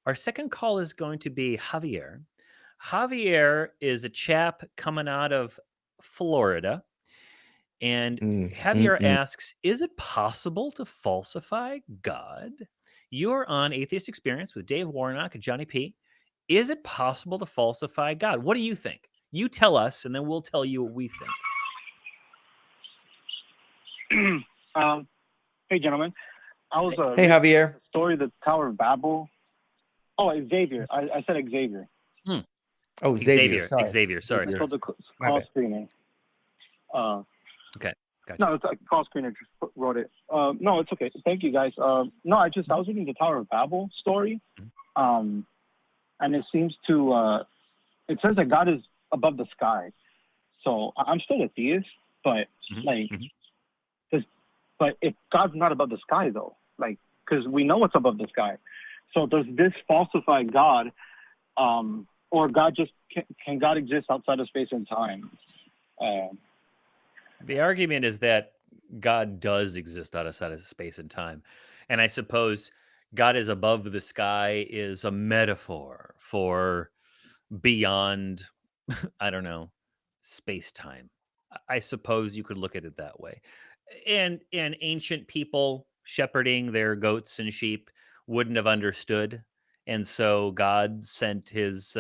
Our second call is going to be Javier. Javier is a chap coming out of Florida. And Javier Mm. asks, is it possible to falsify God? You're on Atheist Experience with Dave Warnock and Johnny P. Is it possible to falsify God? What do you think? You tell us, and then we'll tell you what we think. Hey, gentlemen. I was Hey, Javier. the story of the Tower of Babel. Oh, Xavier. I said Xavier. Oh, Xavier. Sorry. Xavier. Sorry. So the call screening. Okay. Gotcha. No, it's a call screener just wrote it. No, it's okay. Thank you, guys. No, I was reading the Tower of Babel story, and it seems to it says that God is above the sky. So I'm still a theist, but but if God's not above the sky though, like, because we know what's above the sky, so does this falsify God, or God just can God exist outside of space and time? The argument is that God does exist outside of space and time. And I suppose God is above the sky is a metaphor for beyond, I don't know, space-time. I suppose you could look at it that way. And ancient people shepherding their goats and sheep wouldn't have understood. And so God sent his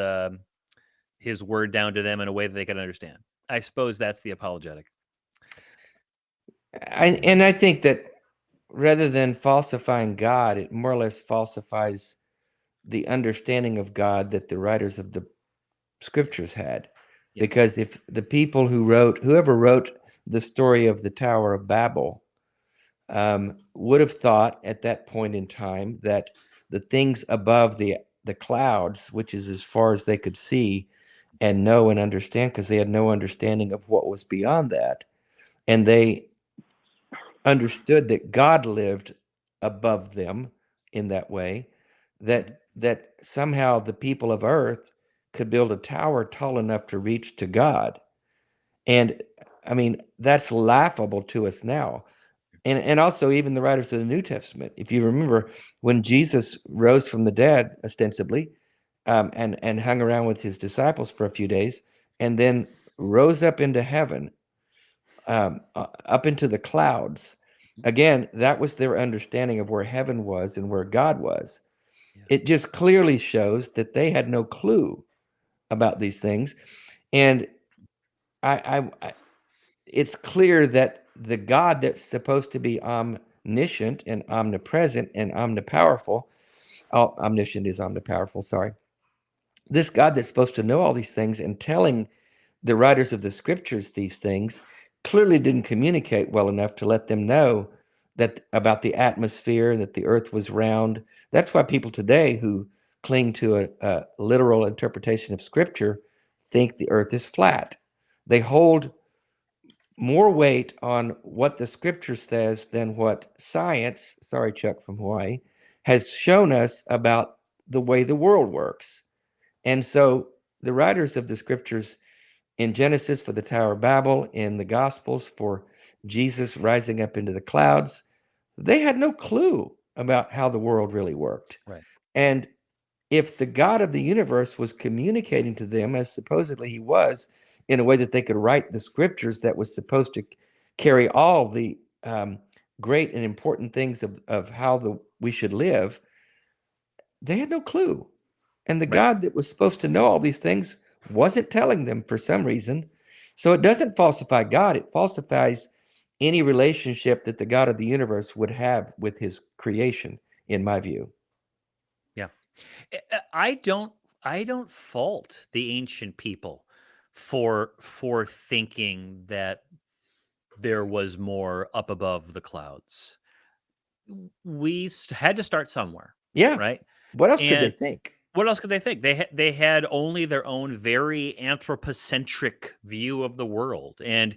word down to them in a way that they could understand. I suppose that's the apologetic. And I think that rather than falsifying God, it more or less falsifies the understanding of God that the writers of the scriptures had. Yeah. Because if the people whoever wrote the story of the Tower of Babel would have thought at that point in time that the things above the clouds, which is as far as they could see and know and understand, because they had no understanding of what was beyond that, and they understood that God lived above them in that way, that somehow the people of earth could build a tower tall enough to reach to God. And I mean, that's laughable to us now. And also even the writers of the New Testament. If you remember when Jesus rose from the dead, ostensibly, and hung around with his disciples for a few days, and then rose up into heaven, up into the clouds. Again, that was their understanding of where heaven was and where God was. Yeah. It just clearly shows that they had no clue about these things. And it's clear that the God that's supposed to be omniscient and omnipresent and omnipowerful, omniscient is omnipowerful, sorry. This God that's supposed to know all these things and telling the writers of the scriptures these things clearly didn't communicate well enough to let them know that about the atmosphere, that the earth was round. That's why people today who cling to a literal interpretation of scripture think the earth is flat. They hold more weight on what the scripture says than what science, sorry, Chuck from Hawaii, has shown us about the way the world works. And so the writers of the scriptures in Genesis for the Tower of Babel, in the Gospels for Jesus rising up into the clouds, they had no clue about how the world really worked. Right. And if the God of the universe was communicating to them, as supposedly he was, in a way that they could write the scriptures that was supposed to carry all the great and important things of how we should live, they had no clue. And the God that was supposed to know all these things wasn't telling them for some reason. So it doesn't falsify God. It falsifies any relationship that the God of the universe would have with his creation, in my view. Yeah. I don't fault the ancient people for thinking that there was more up above the clouds. We had to start somewhere. Yeah. Right. What else could they think? What else could they think? They had only their own very anthropocentric view of the world, and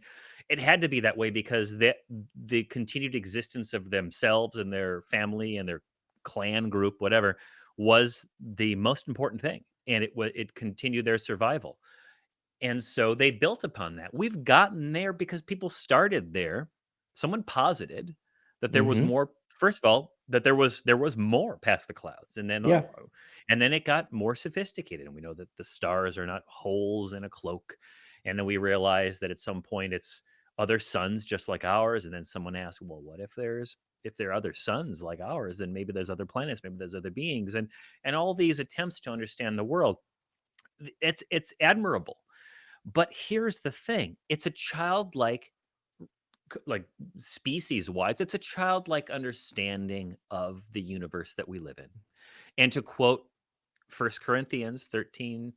it had to be that way because the continued existence of themselves and their family and their clan group, whatever, was the most important thing, and it continued their survival. And so they built upon that. We've gotten there because people started there. Someone posited that there was more. First of all, that there was more past the clouds, and Yeah. then it got more sophisticated, and we know that the stars are not holes in a cloak, and then we realized that at some point it's other suns just like ours, and then someone asked, well, what if there are other suns like ours, then maybe there's other planets, maybe there's other beings, and all these attempts to understand the world. It's admirable, but here's the thing: it's a childlike, like species wise, it's a childlike understanding of the universe that we live in. And to quote 1 Corinthians 13,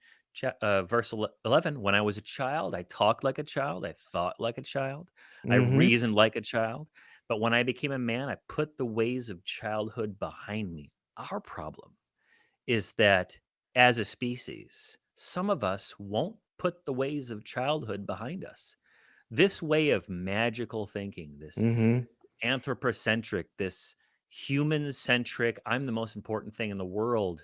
verse 11, when I was a child, I talked like a child, I thought like a child, I Mm-hmm. reasoned like a child. But when I became a man, I put the ways of childhood behind me. Our problem is that as a species, some of us won't put the ways of childhood behind us. This way of magical thinking, this Mm-hmm. anthropocentric, this human centric, I'm the most important thing in the world.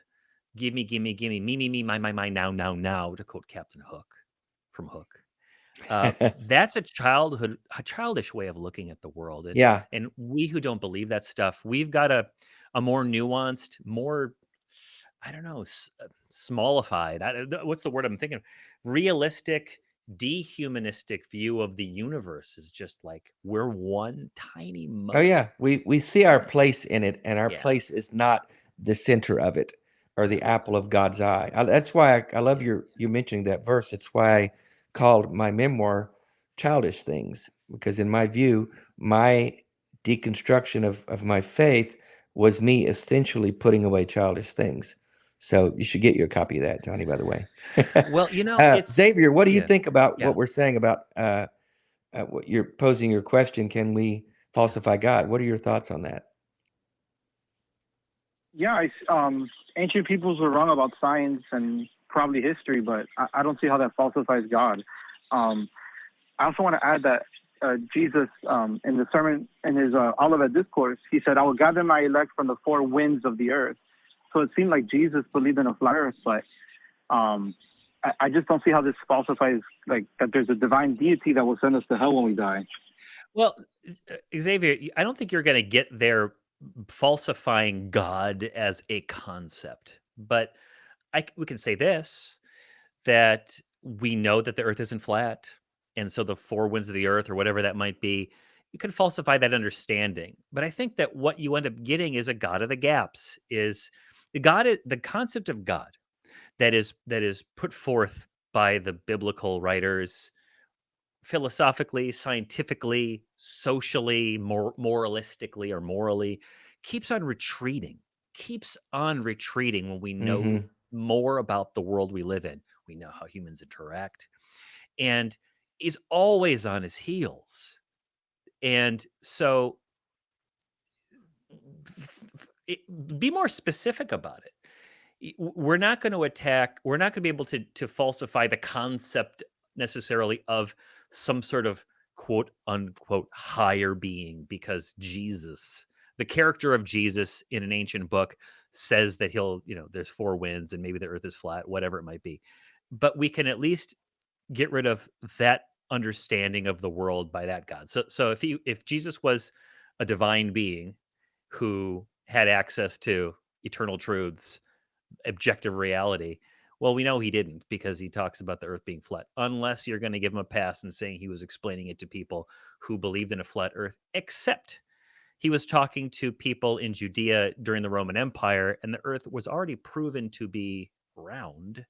Give me, me, my, now, to quote Captain Hook from Hook. That's a childish way of looking at the world. Yeah. And we who don't believe that stuff, we've got a more nuanced, more, I don't know, smallified. What's the word I'm thinking? Realistic, dehumanistic view of the universe is just like we're one tiny mote. Oh yeah, we see our place in it, and our Yeah. place is not the center of it or the apple of God's eye. That's why I love you mentioning that verse. It's why I called my memoir "Childish Things," because in my view, my deconstruction of my faith was me essentially putting away childish things. So you should get your copy of that, Johnny, by the way. Well, it's Xavier, what do you yeah, think about yeah. what we're saying about what you're posing your question? Can we falsify God? What are your thoughts on that? Yeah, ancient peoples were wrong about science and probably history, but I don't see how that falsifies God. I also want to add that Jesus, in the sermon, in his Olivet Discourse, he said, I will gather my elect from the four winds of the earth. So it seemed like Jesus believed in a flat earth, but I just don't see how this falsifies, like, that there's a divine deity that will send us to hell when we die. Well, Xavier, I don't think you're going to get there falsifying God as a concept, but we can say this, that we know that the earth isn't flat. And so the four winds of the earth, or whatever that might be, you can falsify that understanding. But I think that what you end up getting is a God of the gaps, is the concept of God that is put forth by the biblical writers, philosophically, scientifically, socially, moralistically, or morally, keeps on retreating when we know Mm-hmm. more about the world we live in. We know how humans interact, and is always on his heels. And so be more specific about it. We're not going to be able to falsify the concept necessarily of some sort of quote unquote higher being, because the character of Jesus in an ancient book says that there's four winds and maybe the earth is flat, whatever it might be. But we can at least get rid of that understanding of the world by that God. So if Jesus was a divine being who had access to eternal truths, objective reality, well, we know he didn't, because he talks about the earth being flat, unless you're going to give him a pass and saying he was explaining it to people who believed in a flat earth, except he was talking to people in Judea during the Roman Empire, and the earth was already proven to be round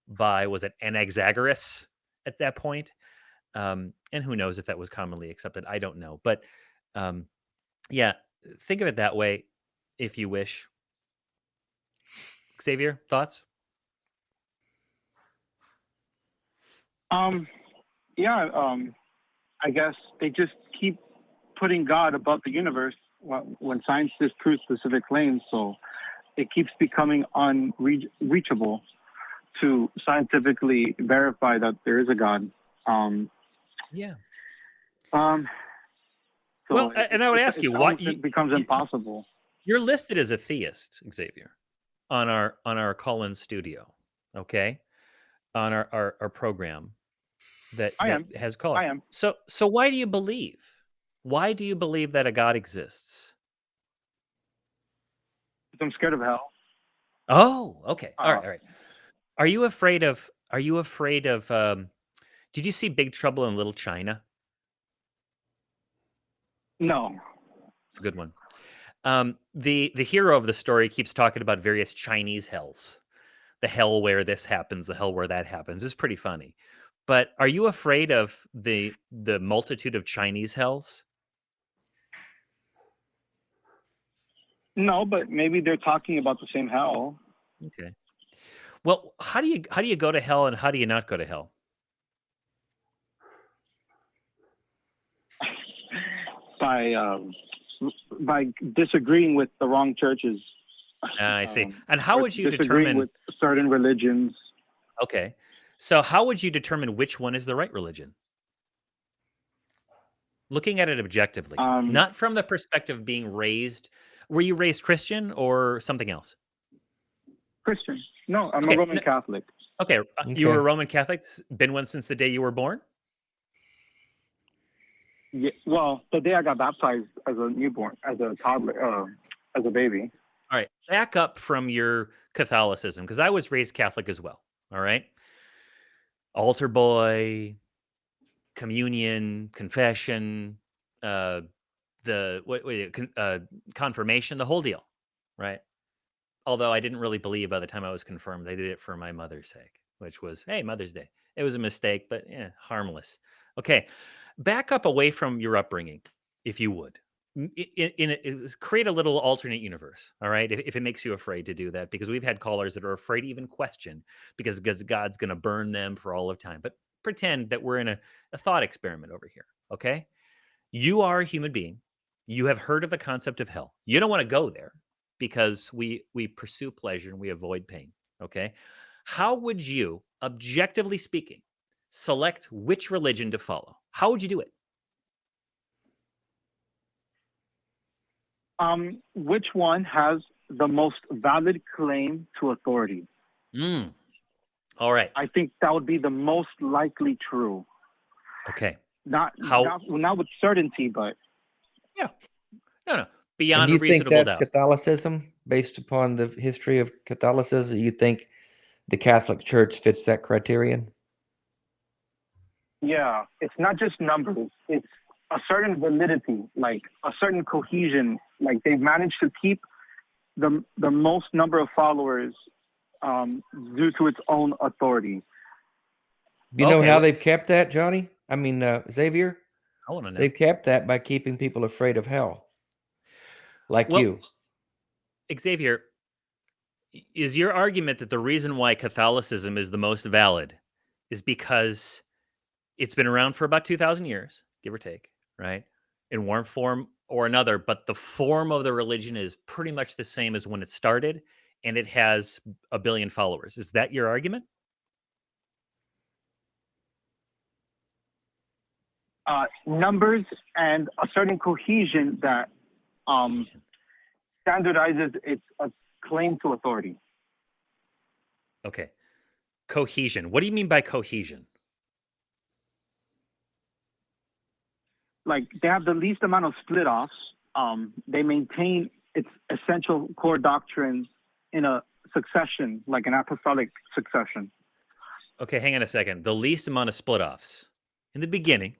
by, was it Anaxagoras at that point? And who knows if that was commonly accepted? I don't know. But yeah, think of it that way if you wish. Xavier, thoughts? Yeah, I guess they just keep putting God above the universe when science disproves specific claims. So it keeps becoming unreachable to scientifically verify that there is a God. Yeah. So Well, and I would ask you, it becomes impossible. You're listed as a theist, Xavier, on our call-in studio, okay, on our program that has called. I am. So why do you believe? Why do you believe that a God exists? I'm scared of hell. Oh, okay. All Uh, right, all right. Are you afraid of? Are you afraid of? Did you see Big Trouble in Little China? no. It's a good one. The hero of the story keeps talking about various Chinese hells. The hell where this happens, the hell where that happens. It's pretty funny. But are you afraid of the multitude of Chinese hells? No, but maybe they're talking about the same hell. Okay. Well, how do you go to hell and how do you not go to hell? by by disagreeing with the wrong churches. I see. Um, And how or would you disagreeing determine? with certain religions. Okay. So how would you determine which one is the right religion? Looking at it objectively, Um, not from the perspective of being raised. Were you raised Christian or something else? Christian. No, I'm a Okay. Roman Catholic. Okay. You were Okay. a Roman Catholic, been one since the day you were born? Yeah, well, the day I got baptized as a newborn, as a toddler, as a baby. All right. Back up from your Catholicism, because I was raised Catholic as well. All right. Altar boy, communion, confession, uh, confirmation, the whole deal. Right. Although I didn't really believe by the time I was confirmed. I did it for my mother's sake, which was, hey, Mother's Day. It was a mistake, but harmless. Okay. Back up away from your upbringing, if you would. Create a little alternate universe, all right? If it makes you afraid to do that, because we've had callers that are afraid to even question because God's going to burn them for all of time. But pretend that we're in a thought experiment over here, okay? You are a human being. You have heard of the concept of hell. You don't want to go there because we pursue pleasure and we avoid pain, okay? How would you, objectively speaking, select which religion to follow? How would you do it? Which one has the most valid claim to authority? All right. I think that would be the most likely true. Okay. Not with certainty, but yeah. No. And Beyond do a you think reasonable that's doubt. Catholicism, based upon the history of Catholicism? You think the Catholic Church fits that criterion? yeah, it's not just numbers. It's a certain validity, like a certain cohesion. Like they've managed to keep the most number of followers due to its own authority. Do you know Okay, how well- they've kept that, Johnny? I mean, Xavier? I want to know. They've kept that by keeping people afraid of hell, like Well, you. Xavier, is your argument that the reason why Catholicism is the most valid is because it's been around for about 2,000 years, give or take, right? In one form or another, but the form of the religion is pretty much the same as when it started, and it has 1 billion followers. Is that your argument? Numbers and a certain cohesion that standardizes its claim to authority. Okay. Cohesion. What do you mean by cohesion? Like they have the least amount of split offs. They maintain its essential core doctrines in a succession, like an apostolic succession. Okay, hang on a second. The least amount of split offs. In the beginning,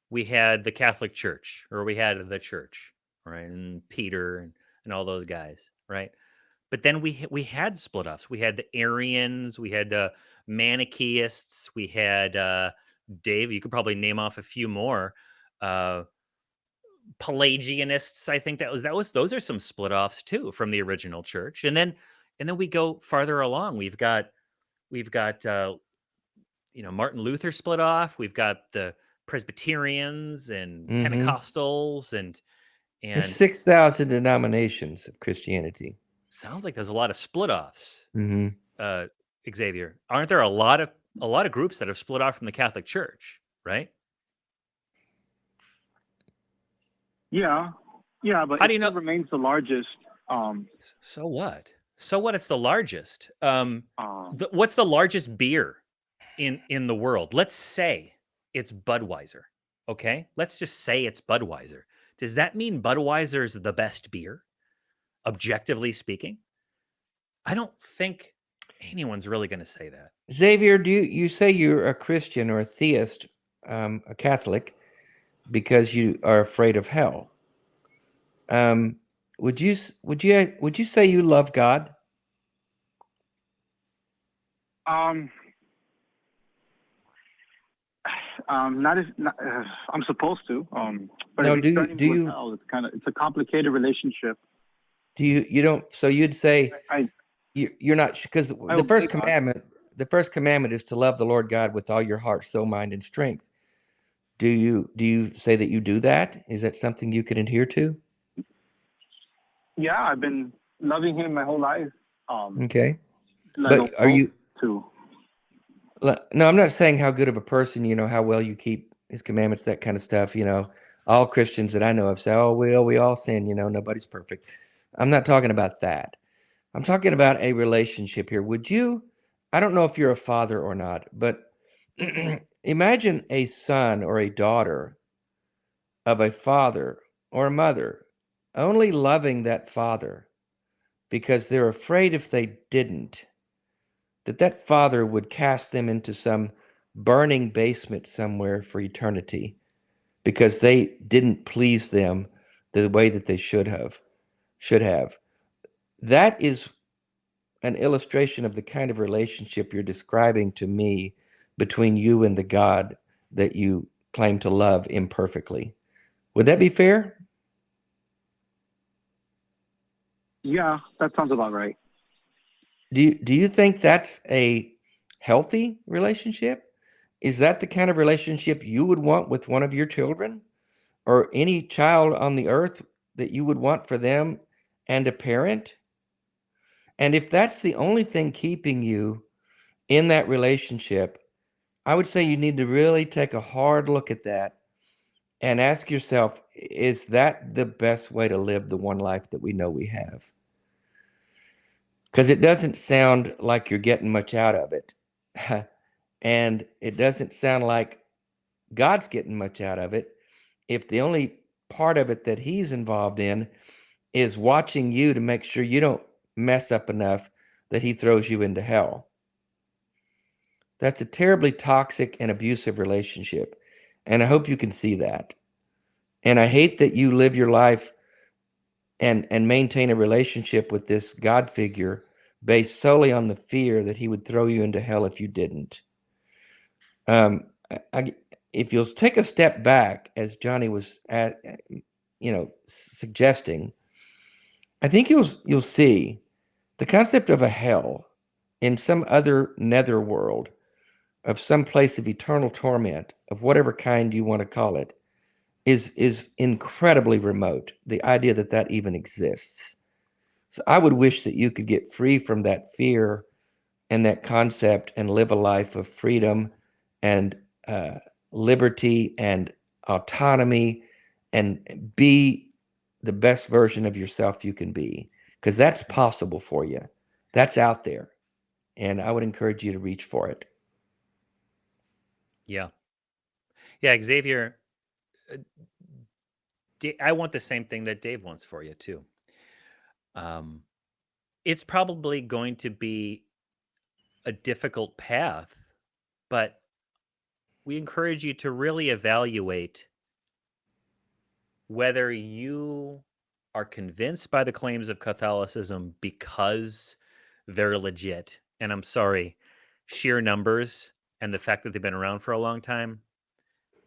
we had the Catholic Church, or we had the church, right? And Peter and all those guys, right? But then we had split offs. We had the Arians, we had Manichaeists, we had Dave. You could probably name off a few more. Pelagianists. I think those are some split offs too from the original church. And then we go farther along. We've got Martin Luther split off. We've got the Presbyterians and Pentecostals and There's 6,000 denominations of Christianity. Sounds like there's a lot of split offs. Mm-hmm. Xavier, aren't there a lot of groups that have split off from the Catholic Church, right? Yeah, but it still remains the largest. So what? It's the largest. What's the largest beer in the world? Let's say it's Budweiser. Okay, let's just say it's Budweiser. Does that mean Budweiser is the best beer? objectively speaking, I don't think anyone's really going to say that. Xavier, do you say you're a Christian or a theist, a Catholic, because you are afraid of hell? Would you say you love God? I'm supposed to. But No, if do you're you starting do with you hell, it's a complicated relationship. do you don't? So you'd say I you're not, because the obey first God. commandment is to love the Lord God with all your heart, soul, mind, and strength. Do you say that you do that? Is that something you can adhere to? Yeah, I've been loving Him my whole life. Okay, Like but are you? to? No, I'm not saying how good of a person, how well you keep His commandments, that kind of stuff. All Christians that I know of say, "Oh, we all sin." Nobody's perfect. I'm not talking about that. I'm talking about a relationship here. Would you? I don't know if you're a father or not, but imagine a son or a daughter of a father or a mother only loving that father because they're afraid if they didn't, that father would cast them into some burning basement somewhere for eternity because they didn't please them the way that they should have. That is an illustration of the kind of relationship you're describing to me between you and the God that you claim to love imperfectly. Would that be fair? Yeah, that sounds about right. Do you think that's a healthy relationship? Is that the kind of relationship you would want with one of your children or any child on the earth that you would want for them and a parent? And if that's the only thing keeping you in that relationship, I would say you need to really take a hard look at that and ask yourself, is that the best way to live the one life that we know we have? Because it doesn't sound like you're getting much out of it. And it doesn't sound like God's getting much out of it if the only part of it that He's involved in is watching you to make sure you don't mess up enough that He throws you into hell. That's a terribly toxic and abusive relationship. And I hope you can see that. And I hate that you live your life and maintain a relationship with this God figure based solely on the fear that He would throw you into hell if you didn't. If you'll take a step back, as Johnny was suggesting, I think you'll see the concept of a hell in some other netherworld, of some place of eternal torment, of whatever kind you want to call it, is incredibly remote. The idea that even exists. So I would wish that you could get free from that fear and that concept and live a life of freedom and liberty and autonomy and be the best version of yourself you can be, because that's possible for you. That's out there. And I would encourage you to reach for it. Yeah. Xavier, I want the same thing that Dave wants for you too. It's probably going to be a difficult path, but we encourage you to really evaluate whether you are convinced by the claims of Catholicism because they're legit. And I'm sorry, sheer numbers and the fact that they've been around for a long time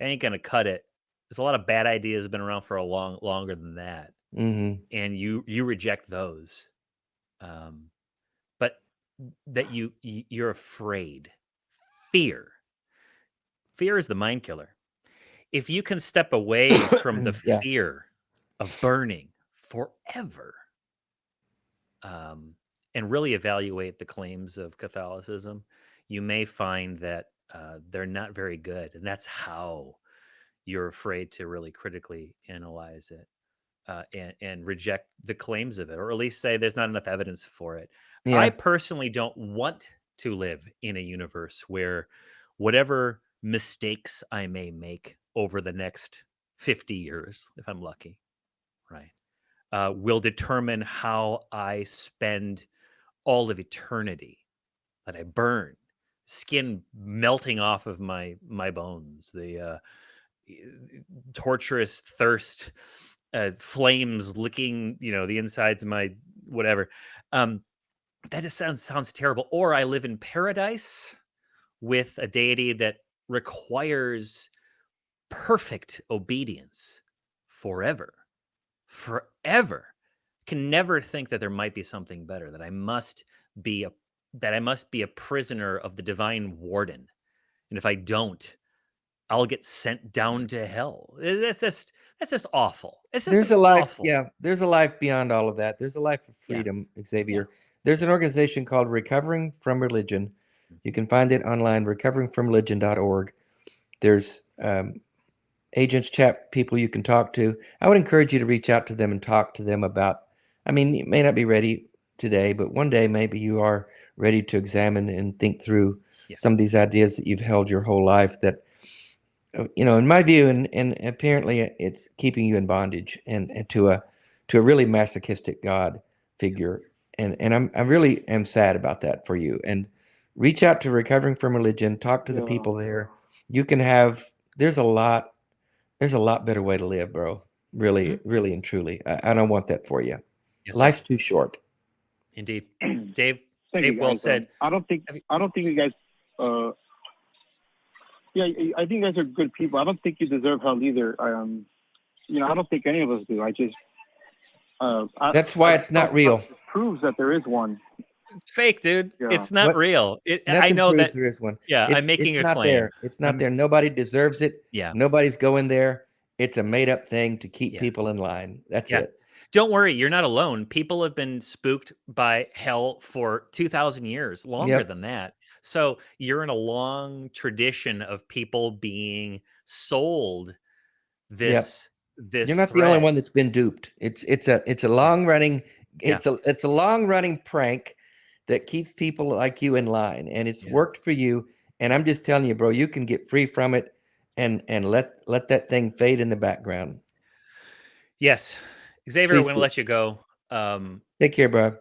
ain't going to cut it. There's a lot of bad ideas have been around for longer than that. Mm-hmm. And you reject those. But that you're afraid. Fear is the mind killer. If you can step away from the Yeah. fear of burning forever, and really evaluate the claims of Catholicism, you may find that they're not very good, and that's how you're afraid to really critically analyze it. And reject the claims of it, or at least say there's not enough evidence for it. I Yeah. personally don't want to live in a universe where whatever mistakes I may make over the next 50 years, if I'm lucky, right, will determine how I spend all of eternity, that I burn, skin melting off of my bones, the torturous thirst, flames licking, the insides of my whatever. That just sounds terrible. Or I live in paradise with a deity that requires perfect obedience forever. Forever. Can never think that there might be something better, that I must be a prisoner of the divine warden. And if I don't, I'll get sent down to hell. That's just awful. It's just There's a life, awful. yeah. There's a life beyond all of that. There's a life of Yeah. freedom, Xavier. There's an organization called Recovering from Religion. You can find it online, recoveringfromreligion.org. There's agents, chat people you can talk to. I would encourage you to reach out to them and talk to them about, I mean, you may not be ready today, but one day maybe you are ready to examine and think through some of these ideas that you've held your whole life that, in my view, and apparently it's keeping you in bondage and to a really masochistic God figure. And I really am sad about that for you. And reach out to Recovering from Religion, talk to the people there. You can have, there's a lot better way to live, bro. Really, really and truly. I don't want that for you. Yes, Life's too short. Indeed. Dave, Thank you, well guys. said. I don't think you guys. Yeah, I think you guys are good people. I don't think you deserve hell either. I don't think any of us do. I just. That's why it's not real. It proves that there is one. It's fake, dude. Yeah. It's not real. I Nothing know proves that there is one. Yeah, I'm making a not claim. There. It's not there. Nobody deserves it. Yeah. Nobody's going there. It's a made up thing to keep people in line. That's it. Don't worry, you're not alone. People have been spooked by hell for 2,000 years, longer than that. So you're in a long tradition of people being sold this. You're not the only one that's been duped. It's a long running it's a long running prank that keeps people like you in line, and it's worked for you. And I'm just telling you, bro, you can get free from it and let that thing fade in the background. Yes. Xavier, we're going to let you go. Take care, bro.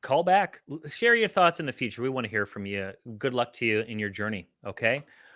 Call back. Share your thoughts in the future. We want to hear from you. Good luck to you in your journey. Okay.